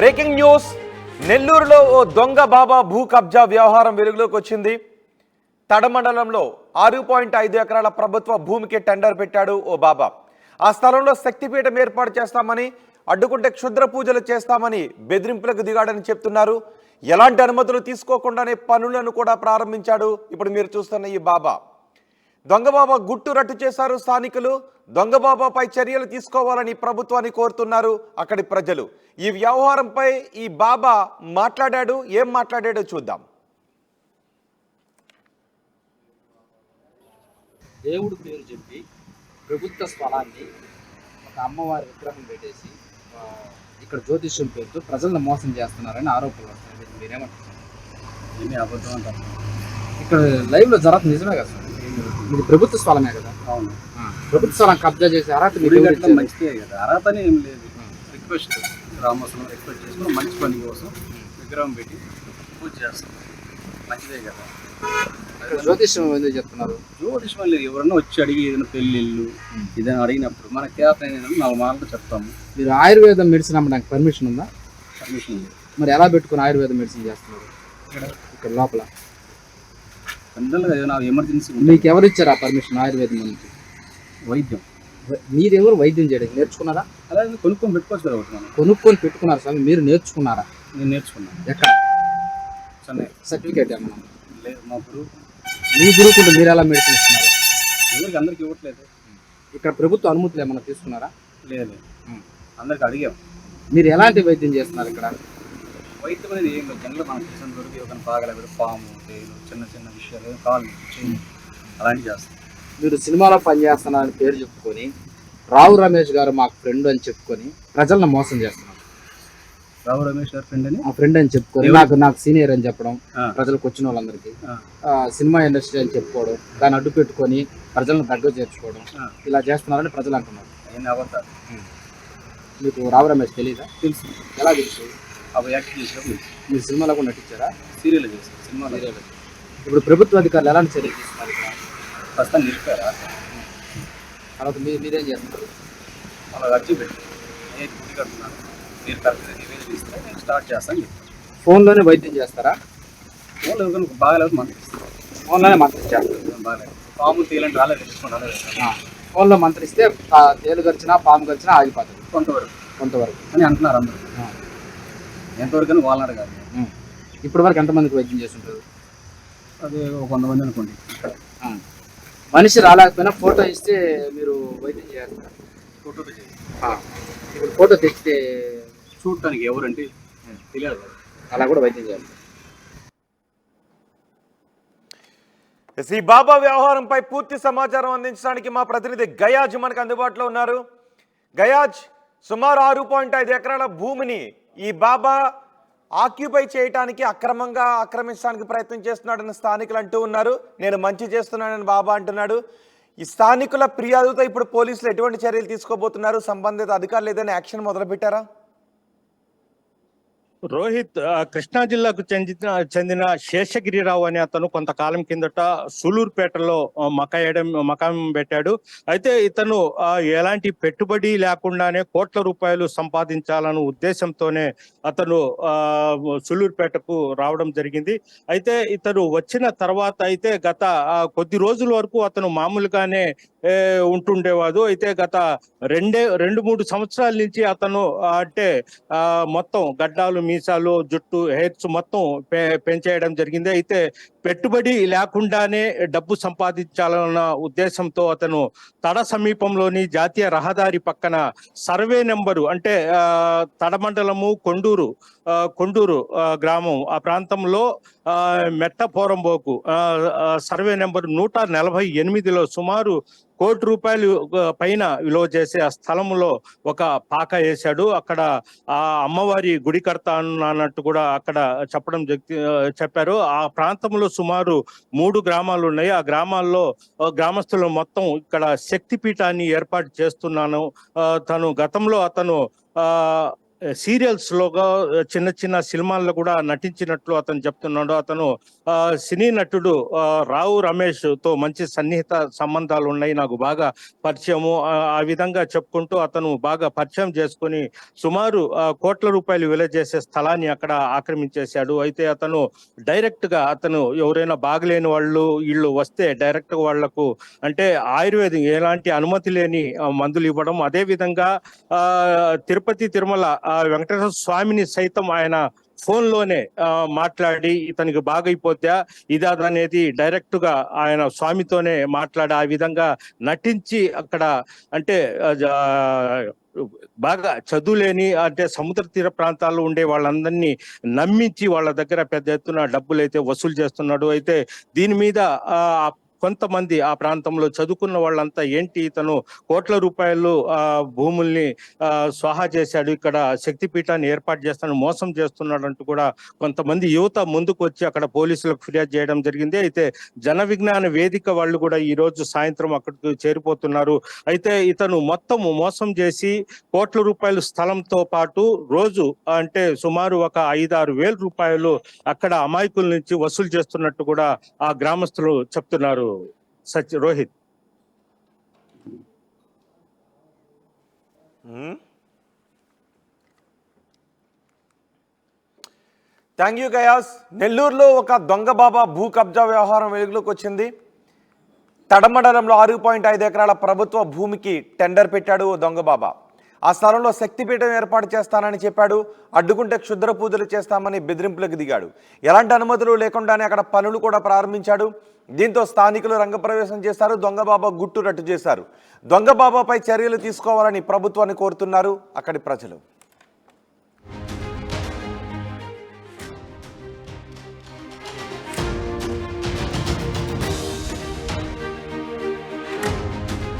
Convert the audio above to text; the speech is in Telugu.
Breaking news. నెల్లూరులో ఓ దొంగ బాబా భూ కబ్జా వ్యవహారం వెలుగులోకి వచ్చింది. తడ మండలంలో 6.5 ఎకరాల ప్రభుత్వ భూమికి టెండర్ పెట్టాడు ఓ బాబా. ఆ స్థలంలో శక్తిపీఠం ఏర్పాటు చేస్తామని, అడ్డుకుంటే క్షుద్ర పూజలు చేస్తామని బెదిరింపులకు దిగాడని చెప్తున్నారు. ఎలాంటి అనుమతులు తీసుకోకుండానే పనులను కూడా ప్రారంభించాడు. ఇప్పుడు మీరు చూస్తున్న ఈ బాబా దొంగబాబా గుట్టు రట్టు చేశారు స్థానికులు. దొంగబాబాపై చర్యలు తీసుకోవాలని ప్రభుత్వాన్ని కోరుతున్నారు అక్కడి ప్రజలు. ఈ వ్యవహారంపై ఈ బాబా మాట్లాడాడు. ఏం మాట్లాడాడో చూద్దాం. దేవుడు పేరు చెప్పి ప్రభుత్వ స్థలాన్ని ఒక అమ్మవారి విగ్రహం పెట్టేసి ఇక్కడ జ్యోతిష్యం పేరుతో ప్రజలను మోసం చేస్తున్నారని ఆరోపణలు వస్తున్నాయి. మీరేమంటారు? ఏమీ అబద్ధం అంటారు. ఇక్కడ లైవ్లో జరుగుతుంది నిజమే కదా సార్? ఇది ప్రభుత్వ స్థలమే కదా? అవును. ప్రభుత్వ స్థలం కబ్జా చేసి అర్హత మంచిదే కదా, అర్హతనే ఏం లేదు. రిక్వెస్ట్ గ్రామస్తులను రిక్వెస్ట్ చేసుకుని మంచి పని కోసం విగ్రహం పెట్టి పూజ చేస్తాం, మంచిదే కదా. జ్యోతిష్యం ఎందుకు చెప్తున్నారు? జ్యోతిష్యం లేదు, ఎవరన్నా వచ్చి అడిగి ఏదైనా పెళ్ళిళ్ళు ఏదైనా అడిగినప్పుడు మన కేవలం 4 మాటలు చెప్తాము. మీరు ఆయుర్వేదం మెడిసిన్ అమ్మడానికి పర్మిషన్ ఉందా? పర్మిషన్ లేదు. మరి ఎలా పెట్టుకుని ఆయుర్వేదం మెడిసిన్ చేస్తున్నారు ఇక్కడ లోపల? జనరల్గా ఏదైనా ఎమర్జెన్సీ మీకు ఎవరు ఇచ్చారు ఆ పర్మిషన్ ఆయుర్వేదం నుంచి? వైద్యం మీరెవరు వైద్యం చేయడం నేర్చుకున్నారా? అలాగే కొనుక్కొని పెట్టుకోవచ్చు కదా ఒకటి. మనం కొనుక్కొని పెట్టుకున్నారు సార్, మీరు నేర్చుకున్నారా? నేను నేర్చుకున్నాను. ఎక్కడ? చెన్నై. సర్టిఫికేట్ ఏమన్నా? లేదు, మా గురువు. మీ గురువుకుంటే మీరు ఎలా మెడిసిన్ ఇస్తున్నారు? ఎవరికి అందరికి ఇవ్వట్లేదు. ఇక్కడ ప్రభుత్వ అనుమతులు ఏమన్నా తీసుకున్నారా? లేదు, అందరికి అడిగాం. మీరు ఎలాంటి వైద్యం చేస్తున్నారు ఇక్కడ? వైద్యం అనేది ఏం లేదు, జనరల్ మనకు తెలిసిన దొరికి ఒక బాగలేదు, పాము తేలు చిన్న చిన్న విషయాలు కావాలి అలాంటివి చేస్తాం. మీరు సినిమాలో పనిచేస్తున్నారని పేరు చెప్పుకొని రావు రమేష్ గారు మాకు ఫ్రెండ్ అని చెప్పుకొని ప్రజలను మోసం చేస్తున్నారు. రావు రమేష్ గారు ఫ్రెండ్ అని మా ఫ్రెండ్ అని చెప్పుకొని నాకు సీనియర్ అని చెప్పడం, ప్రజలకు వచ్చిన వాళ్ళందరికీ సినిమా ఇండస్ట్రీ అని చెప్పుకోవడం, దాన్ని అడ్డు పెట్టుకొని ప్రజలను దగ్గర చేర్చుకోవడం, ఇలా చేస్తున్నారని ప్రజలు అంటున్నారు. అవన్నీ అబద్ధాలు. మీకు రావు రమేష్ తెలీదా? తెలుసు. ఎలా తెలుసు? అవి యాక్ట్ చేసినప్పుడు మీరు సినిమాలో కూడా నటించారా? సీరియల్ చేస్తాం, సినిమా సీరియల్. ఇప్పుడు ప్రభుత్వ అధికారులు ఎలాంటి చర్యలు తీసుకున్నారు ఇక్కడ? ప్రస్తుతం నిలిపారా, తర్వాత మీరేం చేస్తున్నారు? అలా అర్జీ పెట్టి నేను గుడి కడుతున్నాను, మీరు కరెక్ట్గా నివేదిక ఇస్తే నేను స్టార్ట్ చేస్తాను చెప్తాను. ఫోన్లోనే వైద్యం చేస్తారా? ఫోన్లో ఎవరికైనా బాగాలేదు మంత్రి ఇస్తాను. ఫోన్లోనే మంత్రి చేస్తారు. బాగాలేదు, పాము తేలంటే రాలేదు, తెలుసుకోండి రాలేదు. ఫోన్లో మంత్రిస్తే తేలు గరిచినా పాము గరిచినా ఆగిపోతుంది కొంతవరకు అని అంటున్నారు అందరూ. ఎంతవరకు అని వాళ్ళని అడగాలి. ఇప్పటి వరకు ఎంతమందికి వైద్యం చేస్తుంటారు? అదే ఒక 100 మంది అనుకోండి. మనిషి రాలేకపోయినా ఫోటో ఇస్తే మీరు వైద్యం చేయాలి. ఫోటోతో చేయాలి. ఇప్పుడు ఫోటో తెచ్చితే చూడటానికి ఎవరంటే తెలియదు, అలా కూడా వైద్యం చేయాలి. ఈ బాబా వ్యవహారంపై పూర్తి సమాచారం అందించడానికి మా ప్రతినిధి గయాజ్ మనకు అందుబాటులో ఉన్నారు. గయాజ్, సుమారు 6.5 ఎకరాల భూమిని ఈ బాబా ఆక్యుపై చేయడానికి అక్రమంగా ఆక్రమించడానికి ప్రయత్నం చేస్తున్నాడని స్థానికులు అంటూ ఉన్నారు. నేను మంచి చేస్తున్నానని బాబా అంటున్నాడు. ఈ స్థానికుల ఫిర్యాదుతో ఇప్పుడు పోలీసులు ఎటువంటి చర్యలు తీసుకోబోతున్నారు? సంబంధిత అధికారులు ఏదైనా యాక్షన్ మొదలుపెట్టారా? రోహిత్, కృష్ణా జిల్లాకు చెందిన శేషగిరిరావు అనే అతను కొంతకాలం కిందట సూలూరుపేటలో మకాం పెట్టాడు. అయితే ఇతను ఎలాంటి పెట్టుబడి లేకుండానే కోట్ల రూపాయలు సంపాదించాలన్న ఉద్దేశంతోనే అతను సూలూరుపేటకు రావడం జరిగింది. అయితే ఇతను వచ్చిన తర్వాత అయితే గత కొద్ది రోజుల వరకు అతను మామూలుగానే ఉంటుండేవాడు. అయితే గత 2-3 సంవత్సరాల నుంచి అతను అంటే మొత్తం గడ్డాలు, మీసాలు, జుట్టు, హెయిర్స్ మొత్తం పెంచేయడం జరిగింది. అయితే పెట్టుబడి లేకుండానే డబ్బు సంపాదించాలన్న ఉద్దేశంతో అతను తడ సమీపంలోని జాతీయ రహదారి పక్కన సర్వే నెంబరు అంటే తడ మండలము కొండూరు గ్రామం ఆ ప్రాంతంలో మెట్టపోరంబోకు సర్వే నెంబర్ 148లో సుమారు ₹1 కోటి పైన విలువ చేసే ఆ స్థలంలో ఒక పాక వేశాడు. అక్కడ ఆ అమ్మవారి గుడి కడతా అన్నట్టు కూడా అక్కడ చెప్పారు. ఆ ప్రాంతంలో సుమారు 3 గ్రామాలు ఉన్నాయి. ఆ గ్రామాల్లో గ్రామస్తులు మొత్తం ఇక్కడ శక్తిపీఠాన్ని ఏర్పాటు చేస్తున్నాను. తను గతంలో అతను సీరియల్స్ లోగా చిన్న చిన్న సినిమాల్లో కూడా నటించినట్లు అతను చెప్తున్నాడు. అతను సినీ నటుడు రావు రమేష్ తో మంచి సన్నిహిత సంబంధాలు ఉన్నాయి, నాకు బాగా పరిచయము, ఆ విధంగా చెప్పుకుంటూ అతను బాగా పరిచయం చేసుకొని సుమారు కోట్ల రూపాయలు విలువ చేసే స్థలాన్ని అక్కడ ఆక్రమించేశాడు. అయితే అతను డైరెక్ట్ గా ఎవరైనా బాగలేని వాళ్ళు వీళ్ళు వస్తే డైరెక్ట్ గా వాళ్లకు అంటే ఆయుర్వేదం ఎలాంటి అనుమతి లేని మందులు ఇవ్వడం, అదే విధంగా తిరుపతి తిరుమల వెంకటేశ్వర స్వామిని సైతం ఆయన ఫోన్ లోనే మాట్లాడి ఇతనికి బాగైపోతే ఇది అనేది డైరెక్ట్ గా ఆయన స్వామితోనే మాట్లాడి ఆ విధంగా నటించి అక్కడ అంటే బాగా చదువులేని అంటే సముద్ర తీర ప్రాంతాల్లో ఉండే వాళ్ళందరినీ నమ్మించి వాళ్ళ దగ్గర పెద్ద ఎత్తున డబ్బులు అయితే వసూలు చేస్తున్నాడు. అయితే దీని మీద కొంతమంది ఆ ప్రాంతంలో చదువుకున్న వాళ్ళంతా ఏంటి ఇతను కోట్ల రూపాయలు భూముల్ని స్వాహా చేశాడు, ఇక్కడ శక్తిపీఠాన్ని ఏర్పాటు చేస్తాను మోసం చేస్తున్నాడు అంటూ కూడా కొంతమంది యువత ముందుకు వచ్చి అక్కడ పోలీసులకు ఫిర్యాదు చేయడం జరిగింది. అయితే జన విజ్ఞాన వేదిక వాళ్ళు కూడా ఈ రోజు సాయంత్రం అక్కడికి చేరిపోతున్నారు. అయితే ఇతను మొత్తం మోసం చేసి కోట్ల రూపాయలు స్థలంతో పాటు రోజు అంటే సుమారు ఒక 5-6 వేల రూపాయలు అక్కడ అమాయకుల నుంచి వసూలు చేస్తున్నట్టు కూడా ఆ గ్రామస్తులు చెప్తున్నారు. రోహిత్. Thank you guys. నెల్లూరులో ఒక దొంగ బాబా భూ కబ్జా వ్యవహారం వెలుగులోకి వచ్చింది. తడమండలంలో 6.5 ఎకరాల ప్రభుత్వ భూమికి టెండర్ పెట్టాడు ఓ దొంగ బాబా. ఆ స్థలంలో శక్తిపీఠం ఏర్పాటు చేస్తానని చెప్పాడు. అడ్డుకుంటే క్షుద్ర పూజలు చేస్తామని బెదిరింపులకు దిగాడు. ఎలాంటి అనుమతులు లేకుండానే అక్కడ పనులు కూడా ప్రారంభించాడు. దీంతో స్థానికులు రంగప్రవేశం చేశారు. దొంగ బాబా గుట్టు రట్టు చేశారు. దొంగ బాబాపై చర్యలు తీసుకోవాలని ప్రభుత్వాన్ని కోరుతున్నారు అక్కడి ప్రజలు.